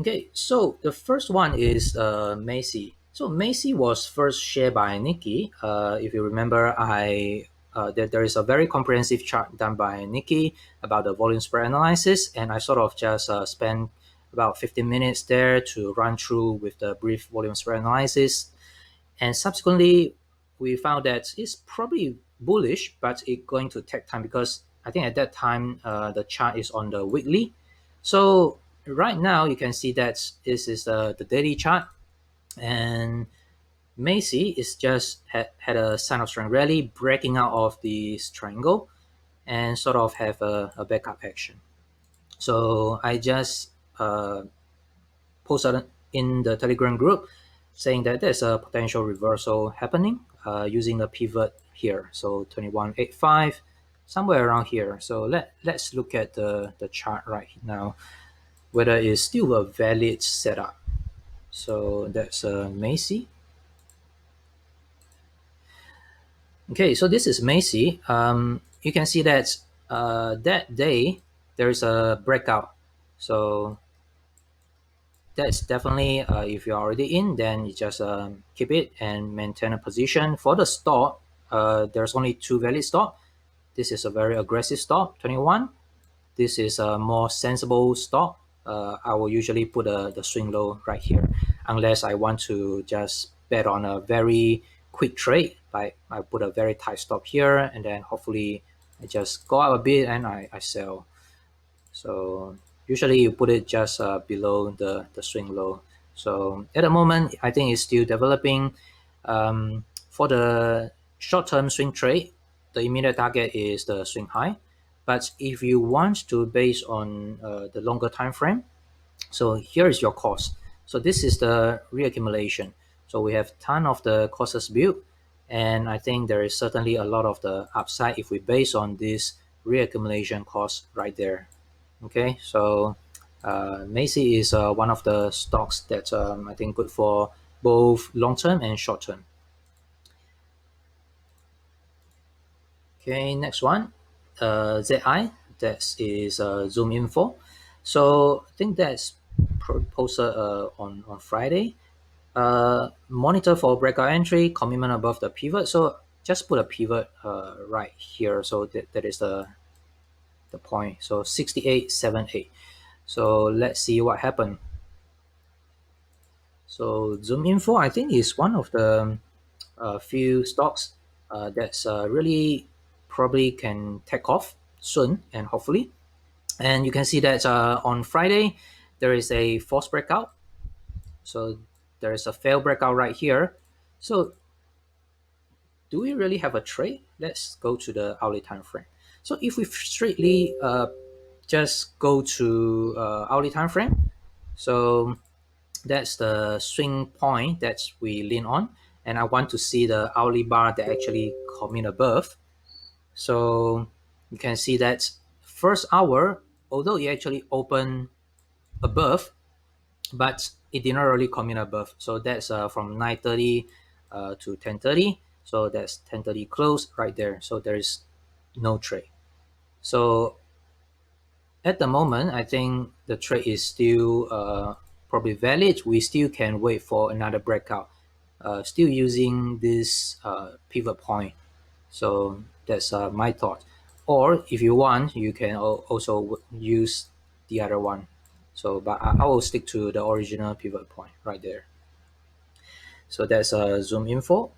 Okay, so the first one is Macy. So Macy was first shared by Nikki. If you remember, there is a very comprehensive chart done by Nikki about the volume spread analysis, and I sort of just spent about 15 minutes there to run through with the brief volume spread analysis. And subsequently, we found that it's probably bullish, but it's going to take time because I think at that time the chart is on the weekly. So right now you can see that this is the daily chart, and Macy is just had a sign of strength rally breaking out of this triangle and sort of have a backup action. So I just posted in the Telegram group saying that there's a potential reversal happening using the pivot here. So 2185, somewhere around here. So let's look at the chart right now, whether it's still a valid setup. So that's Macy. Okay, so this is Macy. You can see that that day there is a breakout. So that's definitely if you're already in, then you just keep it and maintain a position. For the stop, there's only two valid stop. This is a very aggressive stop, 21. This is a more sensible stop. I will usually put the swing low right here, unless I want to just bet on a very quick trade. Like I put a very tight stop here, and then hopefully I just go up a bit and I sell. So usually you put it just below the swing low. So at the moment, I think it's still developing. For the short-term swing trade, the immediate target is the swing high. But if you want to base on the longer time frame, so here is your cost. So this is the reaccumulation. So we have ton of the costs built, and I think there is certainly a lot of the upside if we base on this reaccumulation cost right there. Okay, so Macy is one of the stocks that I think good for both long term and short term. Okay, next one, ZI, that is Zoom Info. So I think that's posted on Friday. Monitor for breakout entry, commitment above the pivot. So just put a pivot right here. So that is the point. So 6878. So let's see what happened. So Zoom Info, I think, is one of the few stocks that's really probably can take off soon and hopefully. And you can see that on Friday, there is a false breakout. So there is a failed breakout right here. So do we really have a trade? Let's go to the hourly time frame. So if we strictly just go to hourly time frame, so that's the swing point that we lean on, and I want to see the hourly bar that actually come in above. So you can see that first hour, although it actually opened above, but it did not really come in above. So that's from 9:30 to 10:30. So that's 10:30 close right there. So there is no trade. So at the moment, I think the trade is still probably valid. We still can wait for another breakout. Still using this pivot point. So that's my thought. Or if you want, you can also use the other one. So, but I will stick to the original pivot point right there. So that's Zoom Info.